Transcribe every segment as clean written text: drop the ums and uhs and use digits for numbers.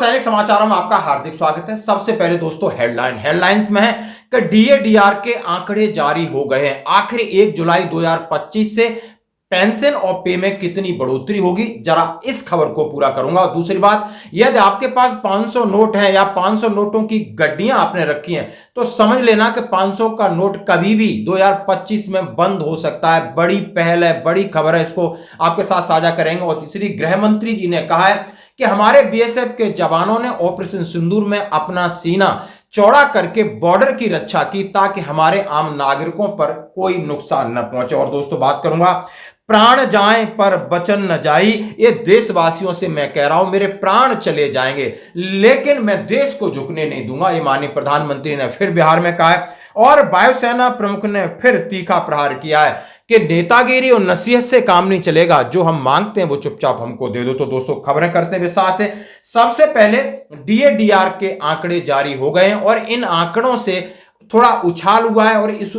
सैनिक समाचारों में आपका हार्दिक स्वागत है। सबसे पहले दोस्तों हेडलाइंस में है कि डीए-डीआर के आंकड़े जारी हो गए हैं। आखिर 1 जुलाई 2025 से पेंशन और पे में कितनी बढ़ोतरी होगी, जरा इस खबर को पूरा करूंगा। और दूसरी बात, यदि आपके पास 500 नोट है या 500 नोटों की गड्डियां आपने रखी हैं तो समझ लेना कि 500 का नोट कभी भी 2025 में बंद हो सकता है। बड़ी पहल है, बड़ी खबर है, इसको आपके साथ साझा करेंगे। और तीसरी, गृह मंत्री जी ने कहा है कि हमारे बीएसएफ के जवानों ने ऑपरेशन सिंदूर में अपना सीना चौड़ा करके बॉर्डर की रक्षा की ताकि हमारे आम नागरिकों पर कोई नुकसान न पहुंचे। और दोस्तों बात करूंगा, प्राण जाएं पर वचन न जाई, ये देशवासियों से मैं कह रहा हूं, मेरे प्राण चले जाएंगे लेकिन मैं देश को झुकने नहीं दूंगा, ये माननीय प्रधानमंत्री ने फिर बिहार में कहा है। और वायुसेना प्रमुख ने फिर तीखा प्रहार किया है कि नेतागिरी और नसीहत से काम नहीं चलेगा, जो हम मांगते हैं वो चुपचाप हमको दे दो। तो दोस्तों खबरें करते हैं विस्तार से। सबसे पहले डीए-डीआर के आंकड़े जारी हो गए हैं और इन आंकड़ों से थोड़ा उछाल हुआ है और उस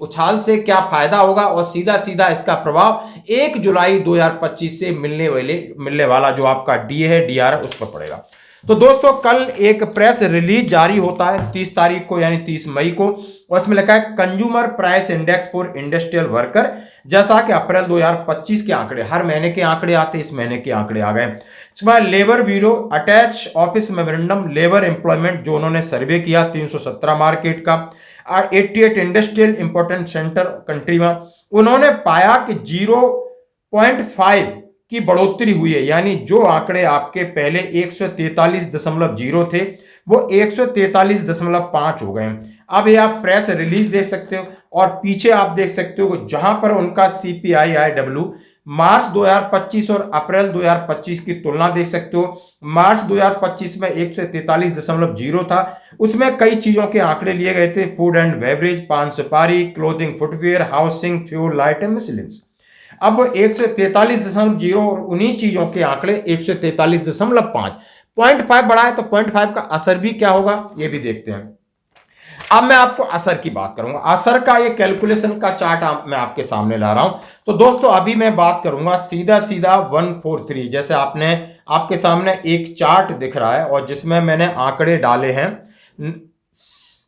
उछाल से क्या फायदा होगा और सीधा सीधा इसका प्रभाव 1 जुलाई 2025 से मिलने वाला जो आपका डीए है, डीआर है, उस पर पड़ेगा। तो दोस्तों कल एक प्रेस रिलीज जारी होता है 30 तारीख को, यानी 30 मई को, और इसमें लिखा है consumer price index for industrial worker. जैसा कि अप्रैल 2025 के आंकड़े, हर महीने के आंकड़े आते, इस महीने के आंकड़े आ गए। इसमें labour bureau attach office memorandum labour employment जो उन्होंने सर्वे किया 317 मार्केट का, 88 इंडस्ट्रियल इंपोर्टेंट सेंटर कंट्री में, उन्होंने पाया कि 0.5 की बढ़ोतरी हुई है। यानी जो आंकड़े आपके पहले 143.0 थे वो 143.5 हो गए। अब ये आप प्रेस रिलीज देख सकते हो और पीछे आप देख सकते हो जहां पर उनका CPI-IW मार्च 2025 और अप्रैल 2025 की तुलना देख सकते हो। मार्च 2025 में 143.0 था, उसमें कई चीजों के आंकड़े लिए गए थे, फूड एंड बेवरेज, पान सुपारी, clothing, footwear, housing, fuel, light and miscellaneous. अब 143.0 और उन्हीं चीजों के आंकड़े 143.5 0.5 बढ़ा है, तो 0.5 का असर भी क्या होगा ये भी देखते हैं। अब मैं आपको असर की बात करूंगा, असर का ये कैलकुलेशन का चार्ट मैं आपके सामने ला रहा हूं। तो दोस्तों अभी मैं बात करूंगा सीधा 143, जैसे आपके सामने एक चार्ट दिख रहा है और जिसमें मैंने आंकड़े डाले हैं।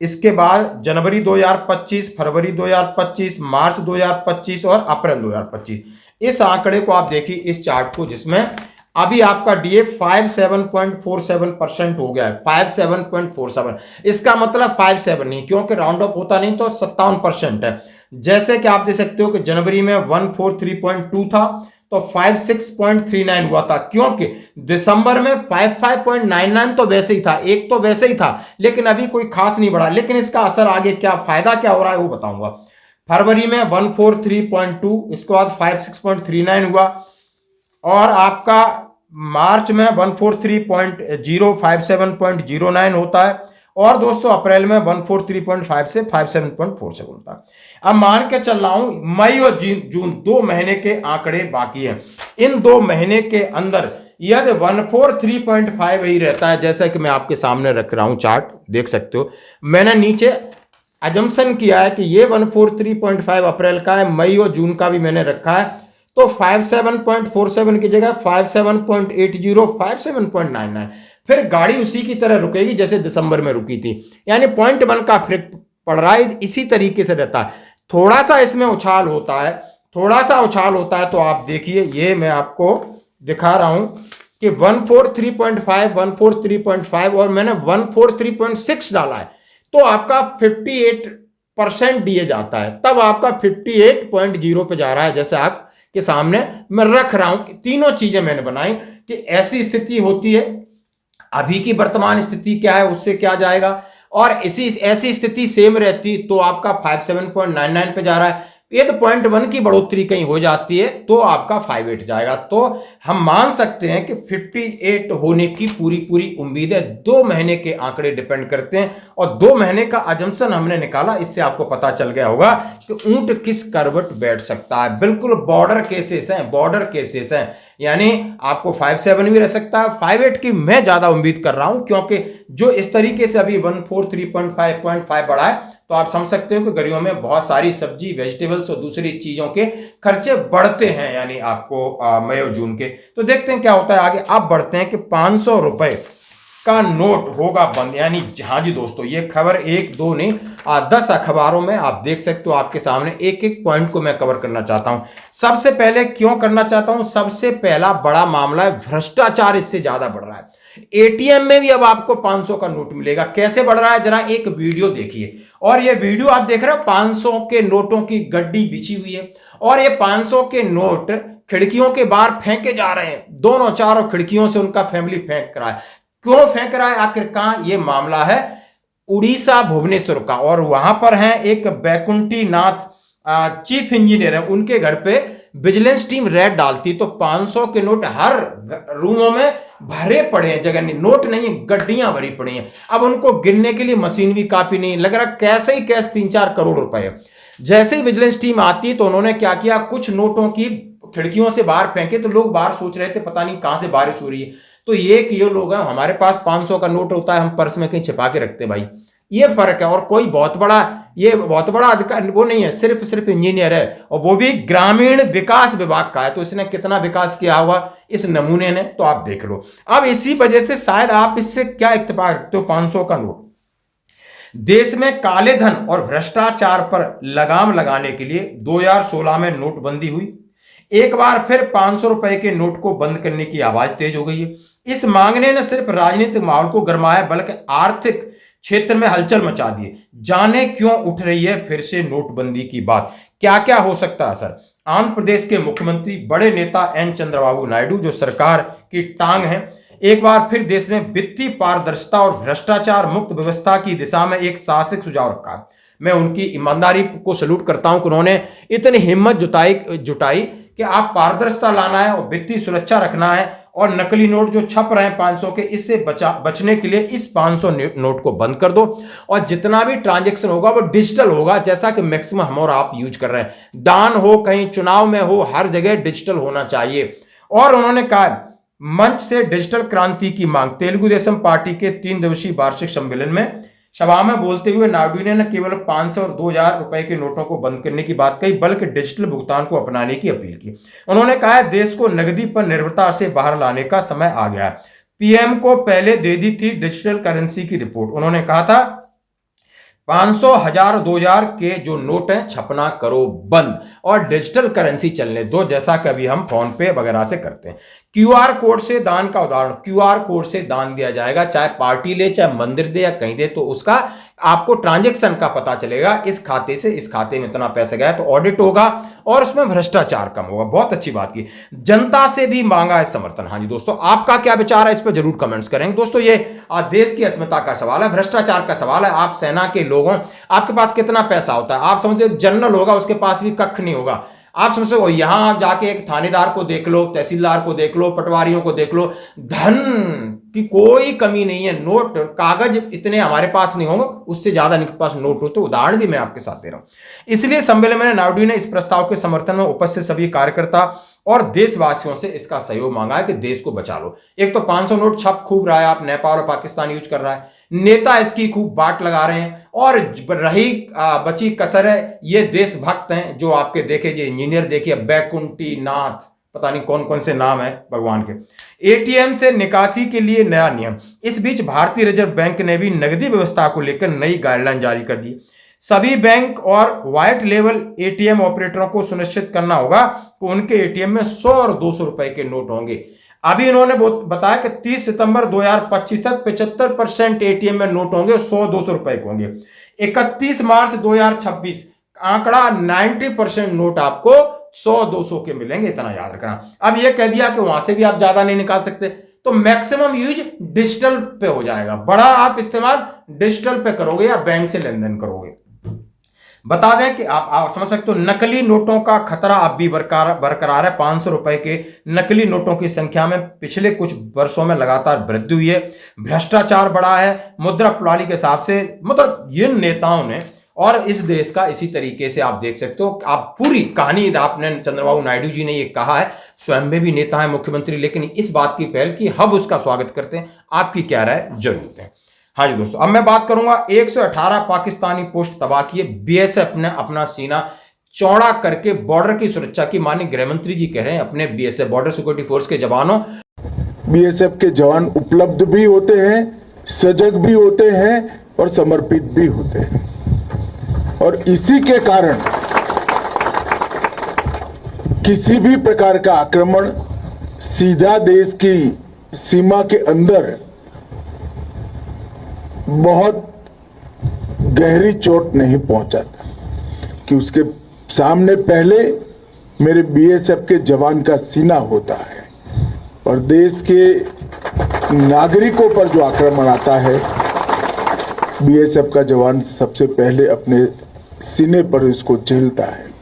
इसके बाद जनवरी 2025, फरवरी 2025, मार्च 2025 और अप्रैल 2025, इस आंकड़े को आप देखिए, इस चार्ट को, जिसमें अभी आपका डीए 57.47% हो गया है। 57.47, इसका मतलब 57 नहीं, क्योंकि राउंड ऑफ होता नहीं तो 57% है। जैसे कि आप देख सकते हो कि जनवरी में 143.2 था तो 56.39 हुआ था, क्योंकि दिसंबर में 55.99 तो वैसे ही था, एक तो वैसे ही था, लेकिन अभी कोई खास नहीं बढ़ा। लेकिन इसका असर आगे क्या, फायदा क्या हो रहा है वो बताऊंगा। फरवरी में 143.2, इसके बाद 56.39 हुआ और आपका मार्च में 143.0 57.09 होता है और दोस्तों अप्रैल में 143.5 से 57.47 होता है। अब मान के चल रहा हूं मई और जून 2 महीने के आंकड़े बाकी हैं। इन 2 महीने के अंदर यदि 143.5 ही रहता है, जैसा कि मैं आपके सामने रख रहा हूं, चार्ट देख सकते हो, मैंने नीचे अजम्पशन किया है कि ये 143.5 अप्रैल का है, मई और जून का भी मैंने रखा है, तो 57.47 की जगह 57.80, 57.99, फिर गाड़ी उसी की तरह रुकेगी जैसे दिसंबर में रुकी थी। यानी 0.1 का फर्क पड़ रहा है, इसी तरीके से रहता है। थोड़ा सा इसमें उछाल होता है, तो आप देखिए, ये मैं आपको दिखा रहा हूं कि 143.5, 143.5 और मैंने 143.6 डाला है, तो आपका 58% डीए जाता है, तब आपका 58.0 पे जा रहा है। जैसे आप के सामने मैं रख रहा हूं, तीनों चीजें मैंने बनाई कि ऐसी स्थिति होती है, अभी की वर्तमान स्थिति क्या है उससे क्या जाएगा, और ऐसी स्थिति सेम रहती तो आपका 57.99 पे जा रहा है। ये तो 0.1 की बढ़ोतरी कहीं हो जाती है तो आपका 58 जाएगा। तो हम मान सकते हैं कि 58 होने की पूरी उम्मीद है। 2 महीने के आंकड़े डिपेंड करते हैं और 2 महीने का अजम्पशन हमने निकाला, इससे आपको पता चल गया होगा कि ऊंट किस करवट बैठ सकता है। बिल्कुल बॉर्डर केसेस हैं, यानी आपको 57 भी रह सकता है, 58 की मैं ज्यादा उम्मीद कर रहा हूं, क्योंकि जो इस तरीके से अभी 143.5 बढ़ा है तो आप समझ सकते हो कि गरीबों में बहुत सारी सब्जी, वेजिटेबल्स और दूसरी चीजों के खर्चे बढ़ते हैं, यानी आपको मई और जून के। तो देखते हैं क्या होता है आगे। अब बढ़ते हैं कि 500 रुपए का नोट होगा बंद। यानी हाँ जी दोस्तों, ये खबर एक दो नहीं 10 अखबारों में आप देख सकते हो। आपके सामने एक एक पॉइंट को मैं कवर करना चाहता हूं। सबसे पहले क्यों करना चाहता हूं, सबसे पहला बड़ा मामला है भ्रष्टाचार इससे ज्यादा बढ़ रहा है। एटीएम में भी अब आपको 500 का नोट मिलेगा। कैसे बढ़ रहा है, जरा एक वीडियो देखिए। और ये वीडियो आप देख रहे हो 500 के नोटों की गड्डी बिछी हुई है और ये 500 के नोट खिड़कियों के बाहर फेंके जा रहे हैं। दोनों चारों खिड़कियों से उनका फैमिली फेंक रहा है। क्यों फेंक रहा है, आखिर कहां, ये मामला है उड़ीसा भुवनेश्वर का। और वहां पर है एक बैकुंठी नाथ चीफ इंजीनियर है, उनके घर पे विजिलेंस टीम रेड डालती तो 500 के नोट हर रूमों में भरे पड़े हैं। जगह नहीं, नोट नहीं, गड्डियां भरी पड़ी हैं। अब उनको गिनने के लिए मशीन भी काफी नहीं, लग रहा कैसे ही कैसे 3-4 करोड़ रुपए। जैसे ही विजिलेंस टीम आती तो उन्होंने क्या किया, कुछ नोटों की खिड़कियों से बाहर फेंके तो लोग बाहर सोच रहे थे पता नहीं कहां से बारिश हो रही है। तो ये लोग हैं, हमारे पास 500 का नोट होता है, हम पर्स में कहीं छिपा के रखते भाई, ये फर्क है। और कोई बहुत बड़ा अधिकार वो नहीं है, सिर्फ इंजीनियर है और वो भी ग्रामीण विकास विभाग का है। तो इसने कितना विकास किया होगा इस नमूने ने, तो आप देख लो। अब इसी वजह से शायद आप इससे क्या इत्तेफाक रखते हो, 500 का नोट। देश में काले धन और भ्रष्टाचार पर लगाम लगाने के लिए 2016 में नोटबंदी हुई। एक बार फिर 500 रुपए के नोट को बंद करने की आवाज तेज हो गई है। इस मांग ने न सिर्फ राजनीतिक माहौल को गरमाया बल्कि आर्थिक क्षेत्र में हलचल मचा दी। जाने क्यों उठ रही है फिर से नोटबंदी की बात, क्या क्या हो सकता है असर। आंध्र प्रदेश के मुख्यमंत्री बड़े नेता एन चंद्रबाबू नायडू, जो सरकार की टांग है, एक बार फिर देश में वित्तीय पारदर्शिता और भ्रष्टाचार मुक्त व्यवस्था की दिशा में एक साहसिक सुझाव रखा। मैं उनकी ईमानदारी को सैल्यूट करता हूं कि उन्होंने इतनी हिम्मत जुटाई कि आप पारदर्शिता लाना है और वित्तीय सुरक्षा रखना है और नकली नोट जो छप रहे हैं 500 के, इससे बचने के लिए इस 500 नोट को बंद कर दो और जितना भी ट्रांजैक्शन होगा वो डिजिटल होगा, जैसा कि मैक्सिमम हम और आप यूज कर रहे हैं। दान हो, कहीं चुनाव में हो, हर जगह डिजिटल होना चाहिए। और उन्होंने कहा मंच से डिजिटल क्रांति की मांग। तेलुगु देशम पार्टी के 3 दिवसीय वार्षिक सम्मेलन में सभा में बोलते हुए नायडू ने न केवल 500 और 2000 रुपए के नोटों को बंद करने की बात कही बल्कि डिजिटल भुगतान को अपनाने की अपील की। उन्होंने कहा देश को नकदी पर निर्भरता से बाहर लाने का समय आ गया है। पीएम को पहले दे दी थी डिजिटल करेंसी की रिपोर्ट। उन्होंने कहा था 500, 1000, 2000 के जो नोट हैं छपना करो बंद और डिजिटल करेंसी चलने दो, जैसा कभी हम फोन पे वगैरह से करते हैं। क्यूआर कोड से दान का उदाहरण, क्यूआर कोड से दान दिया जाएगा, चाहे पार्टी ले, चाहे मंदिर दे या कहीं दे, तो उसका आपको ट्रांजैक्शन का पता चलेगा। इस खाते से इस खाते में इतना पैसा गया, तो ऑडिट होगा और उसमें भ्रष्टाचार कम होगा। बहुत अच्छी बात की। जनता से भी मांगा है समर्थन। हाँ जी दोस्तों, आपका क्या विचार है इस पर जरूर कमेंट्स करेंगे। दोस्तों ये देश की अस्मिता का सवाल है, भ्रष्टाचार का सवाल है। आप सेना के लोगों, आपके पास कितना पैसा होता है, आप समझते जनरल होगा उसके पास भी कख नहीं होगा। आप समझ सकते हो, यहां आप जाके एक थानेदार को देख लो, तहसीलदार को देख लो, पटवारियों को देख लो, धन की कोई कमी नहीं है। नोट कागज इतने हमारे पास नहीं होंगे, उससे ज्यादा इनके पास नोट हो। तो उदाहरण भी मैं आपके साथ दे रहा हूं। इसलिए सम्मेलन में नायडू ने इस प्रस्ताव के समर्थन में उपस्थित सभी कार्यकर्ता और देशवासियों से इसका सहयोग मांगा है कि देश को बचा लो। एक तो 500 नोट छप खूब रहा है, आप नेपाल और पाकिस्तान यूज कर रहा है, नेता इसकी खूब बाट लगा रहे हैं और रही बची कसर है ये देशभक्त हैं जो आपके देखे, ये इंजीनियर देखिए बैकुंठी नाथ, पता नहीं कौन कौन से नाम है भगवान के। एटीएम से निकासी के लिए नया नियम। इस बीच भारतीय रिजर्व बैंक ने भी नकदी व्यवस्था को लेकर नई गाइडलाइन जारी कर दी। सभी बैंक और व्हाइट लेवल एटीएम ऑपरेटरों को सुनिश्चित करना होगा कि उनके एटीएम में 100 और 200 रुपए के नोट होंगे। अभी इन्होंने बताया कि 30 सितंबर 2025 तक 75% एटीएम में नोट होंगे, 100-200 रुपए के होंगे। 31 मार्च 2026 आंकड़ा 90% नोट आपको 100-200 के मिलेंगे, इतना याद रखना। अब यह कह दिया कि वहां से भी आप ज्यादा नहीं निकाल सकते, तो मैक्सिमम यूज डिजिटल पे हो जाएगा। बड़ा आप इस्तेमाल डिजिटल पे करोगे या बैंक से लेन देन करोगे। बता दें कि आप समझ सकते हो नकली नोटों का खतरा अब भी बरकरार है। 500 रुपए के नकली नोटों की संख्या में पिछले कुछ वर्षों में लगातार वृद्धि हुई है। भ्रष्टाचार बढ़ा है। मुद्रा प्रणाली के हिसाब से मतलब ये नेताओं ने और इस देश का इसी तरीके से आप देख सकते हो। आप पूरी कहानी आपने, चंद्रबाबू नायडू जी ने ये कहा है, स्वयं में भी नेता है मुख्यमंत्री, लेकिन इस बात की पहल की हम उसका स्वागत करते हैं। आपकी क्या राय जरूर दें। हाँ जी दोस्तों, अब मैं बात करूंगा 118 पाकिस्तानी पोस्ट तबाह किए। बीएसएफ ने अपना सीना चौड़ा करके बॉर्डर की सुरक्षा की। माननीय गृह मंत्री जी कह रहे हैं अपने बीएसएफ बॉर्डर सिक्योरिटी फोर्स के जवानों बीएसएफ के जवान उपलब्ध भी होते हैं, सजग भी होते हैं और समर्पित भी होते हैं। और इसी के कारण किसी भी प्रकार का आक्रमण सीधा देश की सीमा के अंदर बहुत गहरी चोट नहीं पहुंचाता, कि उसके सामने पहले मेरे बीएसएफ के जवान का सीना होता है और देश के नागरिकों पर जो आक्रमण आता है, बीएसएफ का जवान सबसे पहले अपने सीने पर इसको झेलता है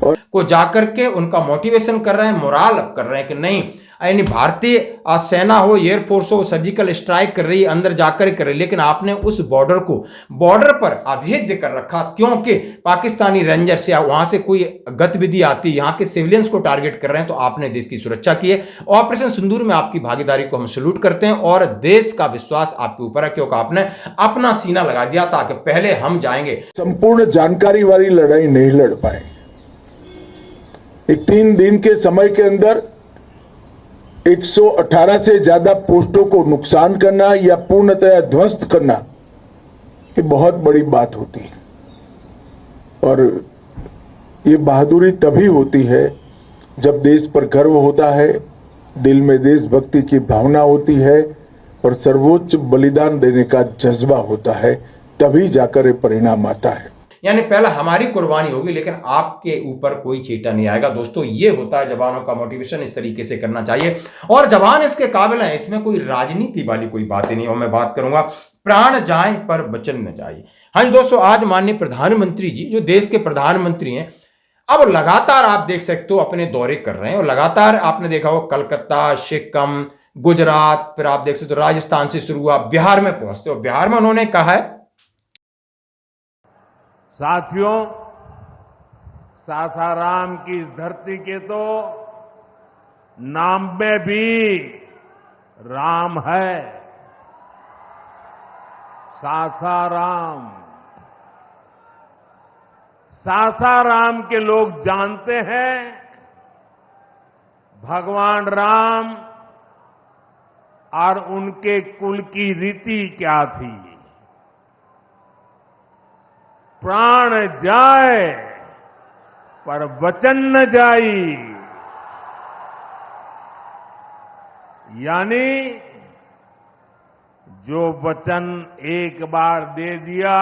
और को जाकर के उनका मोटिवेशन कर रहे हैं, मोराल अप कर रहे हैं कि नहीं, यानी भारतीय सेना हो, एयरफोर्स हो, सर्जिकल स्ट्राइक कर रही है, अंदर जाकर कर रही है, लेकिन आपने उस बॉर्डर पर अभेद्य कर रखा, क्योंकि पाकिस्तानी रेंजर से वहां से कोई गतिविधि आती है, यहाँ के सिविलियंस को टारगेट कर रहे हैं, तो आपने देश की सुरक्षा की है। ऑपरेशन सिंदूर में आपकी भागीदारी को हम सैल्यूट करते हैं और देश का विश्वास आपके ऊपर है, क्योंकि आपने अपना सीना लगा दिया था कि पहले हम जाएंगे। संपूर्ण जानकारी वाली लड़ाई नहीं लड़ पाए। एक 3 दिन के समय के अंदर 118 से ज्यादा पोस्टों को नुकसान करना या पूर्णतया ध्वस्त करना, ये बहुत बड़ी बात होती है। और ये बहादुरी तभी होती है जब देश पर गर्व होता है, दिल में देशभक्ति की भावना होती है और सर्वोच्च बलिदान देने का जज्बा होता है, तभी जाकर ये परिणाम आता है। यानी पहला हमारी कुर्बानी होगी, लेकिन आपके ऊपर कोई छींटा नहीं आएगा। दोस्तों, ये होता है जवानों का मोटिवेशन, इस तरीके से करना चाहिए और जवान इसके काबिल हैं, इसमें कोई राजनीति वाली कोई बात ही नहीं। और मैं बात करूंगा प्राण जाए पर वचन न जाए। हाँ जी दोस्तों, आज माननीय प्रधानमंत्री जी, जो देश के प्रधानमंत्री हैं, अब लगातार आप देख सकते हो अपने दौरे कर रहे हैं और लगातार आपने देखा हो कलकत्ता, सिक्किम, गुजरात, फिर आप देख सकते हो राजस्थान से शुरू हुआ, बिहार में पहुंचते हो। बिहार में उन्होंने कहा है, साथियों, सासाराम की इस धरती के तो नाम में भी राम है। सासाराम, सासाराम के लोग जानते हैं भगवान राम और उनके कुल की रीति क्या थी। प्राण जाए पर वचन न जाई, यानी जो वचन एक बार दे दिया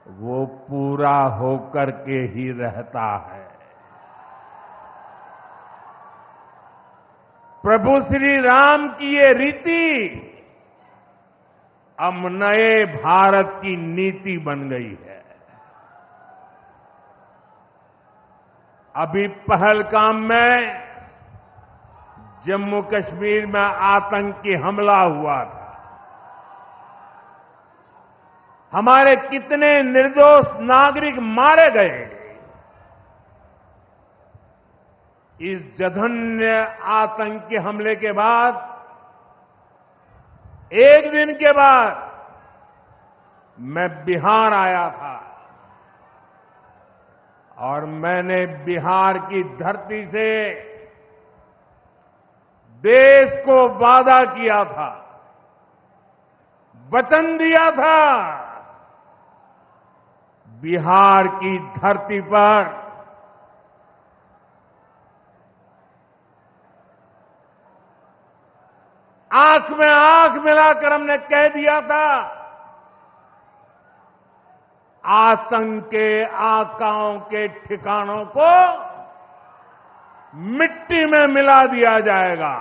वो पूरा होकर के ही रहता है। प्रभु श्री राम की ये रीति अब नए भारत की नीति बन गई है। अभी पहलगाम में जम्मू कश्मीर में आतंकी हमला हुआ था। हमारे कितने निर्दोष नागरिक मारे गए। इस जघन्य आतंकी हमले के बाद, एक दिन के बाद मैं बिहार आया था और मैंने बिहार की धरती से देश को वादा किया था, वचन दिया था, बिहार की धरती पर आंख में आंख मिलाकर हमने कह दिया था, आतंक के आकाओं के ठिकानों को मिट्टी में मिला दिया जाएगा।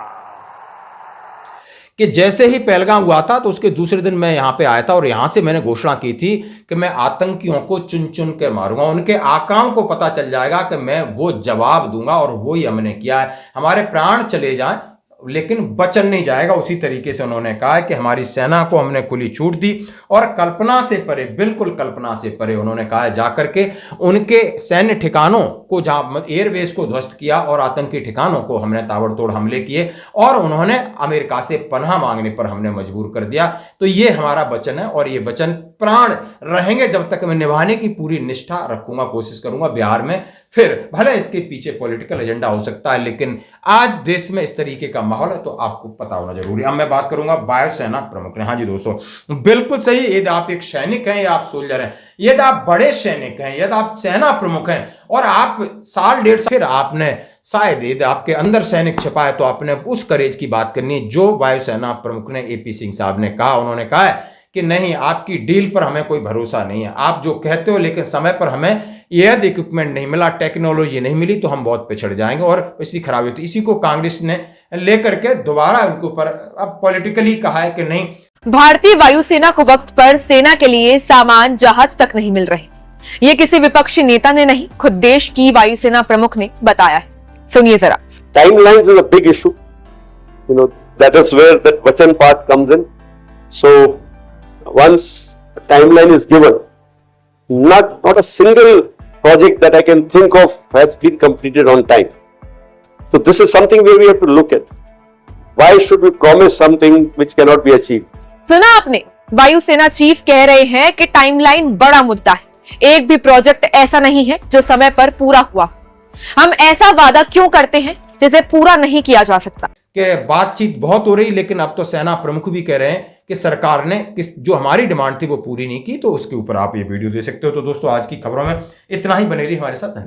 कि जैसे ही पहलगाम हुआ था तो उसके दूसरे दिन मैं यहां पे आया था और यहां से मैंने घोषणा की थी कि मैं आतंकियों को चुन चुन कर मारूंगा, उनके आकाओं को पता चल जाएगा कि मैं वो जवाब दूंगा, और वो ही हमने किया है। हमारे प्राण चले जाएं लेकिन वचन नहीं जाएगा। उसी तरीके से उन्होंने कहा कि हमारी सेना को हमने खुली छूट दी और कल्पना से परे, बिल्कुल कल्पना से परे, उन्होंने कहा है जाकर के उनके सैन्य ठिकानों को, जहां एयरबेस को ध्वस्त किया और आतंकी ठिकानों को हमने ताबड़तोड़ हमले किए और उन्होंने अमेरिका से पनाह मांगने पर हमने मजबूर कर दिया। तो ये हमारा वचन है और ये वचन प्राण रहेंगे जब तक मैं निभाने की पूरी निष्ठा रखूंगा, कोशिश करूंगा। बिहार में फिर भले इसके पीछे पॉलिटिकल एजेंडा हो सकता है, लेकिन आज देश में इस तरीके का माहौल है तो आपको पता होना जरूरी है। अब मैं बात करूंगा वायुसेना प्रमुख ने। हाँ जी दोस्तों, बिल्कुल सही। यदि आप एक सैनिक हैं या आप सोल्जर हैं, यदि आप बड़े सैनिक हैं, यदि आप सेना प्रमुख हैं और आप साल डेढ़ साल फिर आपने शायद यदि आपके अंदर सैनिक छिपा है तो आपने उस करेज की बात करनी है जो वायुसेना प्रमुख ने एपी सिंह साहब ने कहा। उन्होंने कहा है कि नहीं, आपकी डील पर हमें कोई भरोसा नहीं है, आप जो कहते हो लेकिन समय पर हमें यह इक्विपमेंट नहीं मिला, टेक्नोलॉजी नहीं मिली तो हम बहुत पिछड़ जाएंगे और इसी खराबी होती। इसी को कांग्रेस ने लेकर के दोबारा उनके ऊपर अब पॉलिटिकली कहा है कि नहीं, भारतीय वायुसेना को वक्त पर सेना के लिए सामान जहाज तक नहीं मिल रहे। ये किसी विपक्षी नेता ने नहीं, खुद देश की वायुसेना प्रमुख ने बताया है। सुनिए जरा। Timelines is a big issue. That is where that Vachan part comes in. So once a timeline is given, not a single project that I can think of has been completed on time. So this is something where we have to look at. Why should we promise something which cannot be achieved? सुना आपने, वायुसेना chief कह रहे हैं कि timeline बड़ा मुद्दा है, एक भी प्रोजेक्ट ऐसा नहीं है जो समय पर पूरा हुआ। हम ऐसा वादा क्यों करते हैं जिसे पूरा नहीं किया जा सकता। कि बातचीत बहुत हो रही, लेकिन अब तो सेना प्रमुख भी कह रहे हैं कि सरकार ने जो हमारी डिमांड थी वो पूरी नहीं की। तो उसके ऊपर आप ये वीडियो दे सकते हो। तो दोस्तों, आज की खबरों में इतना ही। बने रही हमारे साथ।